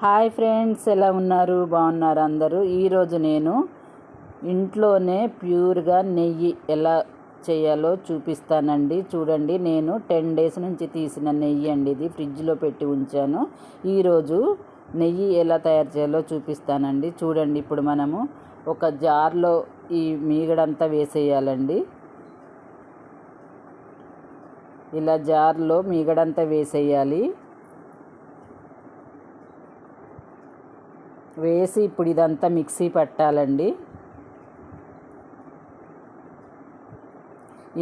Hi friends, ఎలా ఉన్నారు? బాగున్నారు అందరూ? ఈరోజు నేను ఇంట్లోనే ప్యూర్గా నెయ్యి ఎలా చేయాలో చూపిస్తానండి. చూడండి, నేను 10 డేస్ నుంచి తీసిన నెయ్యి అండి. ఇది ఫ్రిడ్జ్లో పెట్టి ఉంచాను. ఈరోజు నెయ్యి ఎలా తయారు చేయాలో చూపిస్తానండి. చూడండి, ఇప్పుడు మనము ఒక జార్లో ఈ మీగడంతా వేసేయాలండి. ఇలా జార్లో మీగడంతా వేసేయాలి. వేసి ఇప్పుడు ఇదంతా మిక్సీ పట్టాలండి.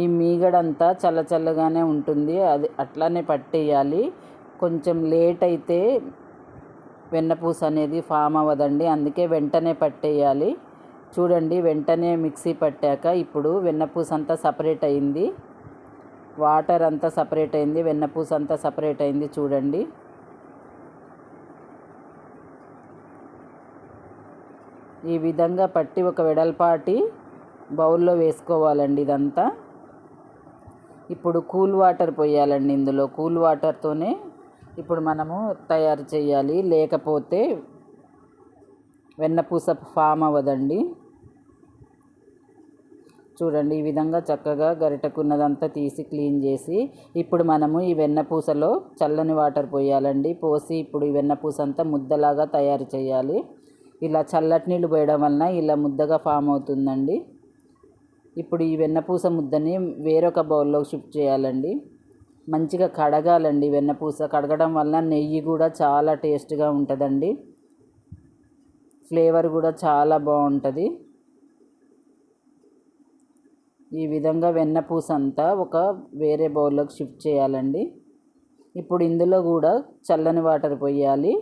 ఈ మీగడంతా చల్లగానే ఉంటుంది, అది అట్లానే పట్టేయాలి. కొంచెం లేట్ అయితే వెన్నపూస అనేది ఫామ్ అవ్వదండి, అందుకే వెంటనే పట్టేయాలి. చూడండి, వెంటనే మిక్సీ పట్టాక ఇప్పుడు వెన్నపూస అంతా సపరేట్ అయింది, వాటర్ అంతా సపరేట్ అయింది, వెన్నపూస అంతా సపరేట్ అయింది. చూడండి, ఈ విధంగా పట్టి ఒక వెడల్పాటి బౌల్లో వేసుకోవాలండి ఇదంతా. ఇప్పుడు కూల్ వాటర్ పోయాలండి ఇందులో. కూల్ వాటర్తోనే ఇప్పుడు మనము తయారు చేయాలి, లేకపోతే వెన్నపూస ఫామ్ అవ్వదండి. చూడండి, ఈ విధంగా చక్కగా గరిటకున్నదంతా తీసి క్లీన్ చేసి ఇప్పుడు మనము ఈ వెన్నపూసలో చల్లని వాటర్ పోయాలండి. పోసి ఇప్పుడు ఈ వెన్నపూస అంతా ముద్దలాగా తయారు చేయాలి. ఇలా చల్లటి నీళ్ళు పోయడం వలన ఇలా ముద్దగా ఫామ్ అవుతుందండి. ఇప్పుడు ఈ వెన్నపూస ముద్దని వేరొక బౌల్లో షిఫ్ట్ చేయాలండి. మంచిగా కడగాలండి వెన్నపూస. కడగడం వల్ల నెయ్యి కూడా చాలా టేస్ట్గా ఉంటుందండి, ఫ్లేవర్ కూడా చాలా బాగుంటుంది. ఈ విధంగా వెన్నపూస అంతా ఒక వేరే బౌల్లోకి షిఫ్ట్ చేయాలండి. ఇప్పుడు ఇందులో కూడా చల్లని వాటర్ పోయాలి.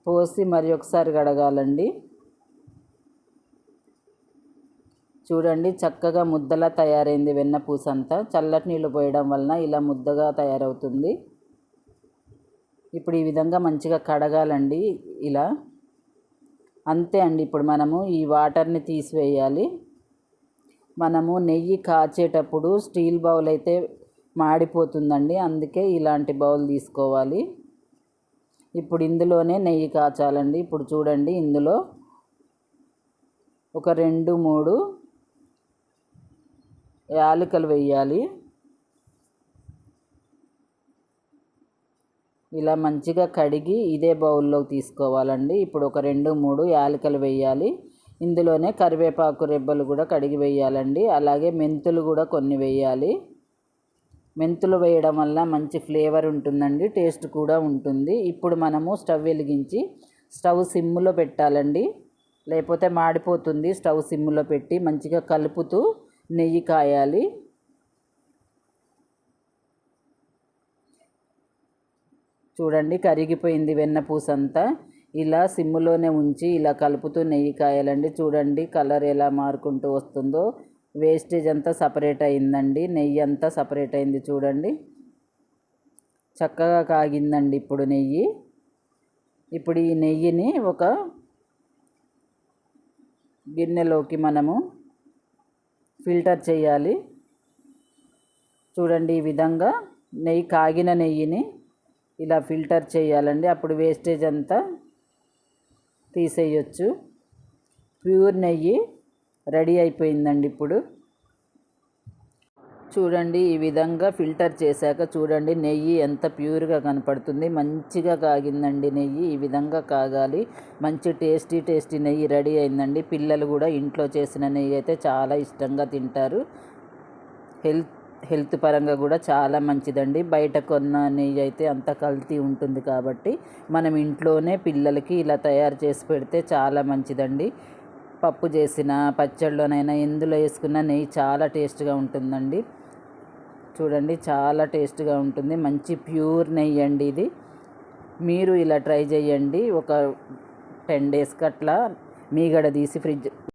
పోసి మరి ఒకసారి కడగాలండి. చూడండి, చక్కగా ముద్దలా తయారైంది వెన్నపూస అంతా. చల్లటి నీళ్ళు పోయడం వలన ఇలా ముద్దగా తయారవుతుంది. ఇప్పుడు ఈ విధంగా మంచిగా కడగాలండి ఇలా. అంతే అండి. ఇప్పుడు మనము ఈ వాటర్ని తీసివేయాలి. మనము నెయ్యి కాచేటప్పుడు స్టీల్ బౌల్ అయితే మాడిపోతుందండి, అందుకే ఇలాంటి బౌల్ తీసుకోవాలి. ఇప్పుడు ఇందులోనే నెయ్యి కాచాలండి. ఇప్పుడు చూడండి, ఇందులో ఒక 2-3 యాలకులు వేయాలి. ఇలా మంచిగా కడిగి ఇదే బౌల్లోకి తీసుకోవాలండి. ఇప్పుడు ఒక 2-3 యాలకులు వేయాలి. ఇందులోనే కరివేపాకు రెబ్బలు కూడా కడిగి వేయాలండి. అలాగే మెంతులు కూడా కొన్ని వేయాలి. మెంతులు వేయడం వల్ల మంచి ఫ్లేవర్ ఉంటుందండి, టేస్ట్ కూడా ఉంటుంది. ఇప్పుడు మనము స్టవ్ వెలిగించి స్టవ్ సిమ్లో పెట్టాలండి, లేకపోతే మాడిపోతుంది. స్టవ్ సిమ్లో పెట్టి మంచిగా కలుపుతూ నెయ్యి కాయాలి. చూడండి, కరిగిపోయింది వెన్నపూస అంతా. ఇలా సిమ్లోనే ఉంచి ఇలా కలుపుతూ నెయ్యి కాయాలండి. చూడండి, కలర్ ఎలా మారుకుంటూ వస్తుందో. వేస్టేజ్ అంతా సపరేట్ అయిందండి, నెయ్యి అంతా సపరేట్ అయింది. చూడండి, చక్కగా కాగిందండి ఇప్పుడు నెయ్యి. ఇప్పుడు ఈ నెయ్యిని ఒక గిన్నెలోకి మనము ఫిల్టర్ చేయాలి. చూడండి, ఈ విధంగా కాగిన నెయ్యిని ఇలా ఫిల్టర్ చేయాలండి. అప్పుడు వేస్టేజ్ అంతా తీసేయచ్చు. ప్యూర్ నెయ్యి రెడీ అయిపోయిందండి. ఇప్పుడు చూడండి, ఈ విధంగా ఫిల్టర్ చేశాక చూడండి నెయ్యి ఎంత ప్యూర్గా కనపడుతుంది. మంచిగా కాగిందండి నెయ్యి. ఈ విధంగా కాగాలి. మంచి టేస్టీ నెయ్యి రెడీ అయిందండి. పిల్లలు కూడా ఇంట్లో చేసిన నెయ్యి అయితే చాలా ఇష్టంగా తింటారు. హెల్త్ పరంగా కూడా చాలా మంచిదండి. బయట కొన్న నెయ్యి అయితే అంత కల్తీ ఉంటుంది, కాబట్టి మనం ఇంట్లోనే పిల్లలకి ఇలా తయారు చేసి పెడితే చాలా మంచిదండి. పప్పు చేసిన, పచ్చళ్ళలోనైనా ఎందులో వేసుకున్న నెయ్యి చాలా టేస్ట్గా ఉంటుందండి. చూడండి, చాలా టేస్ట్గా ఉంటుంది. మంచి ప్యూర్ నెయ్యి అండి ఇది. మీరు ఇలా ట్రై చేయండి. ఒక 10 డేస్కి అట్లా మీగడ తీసి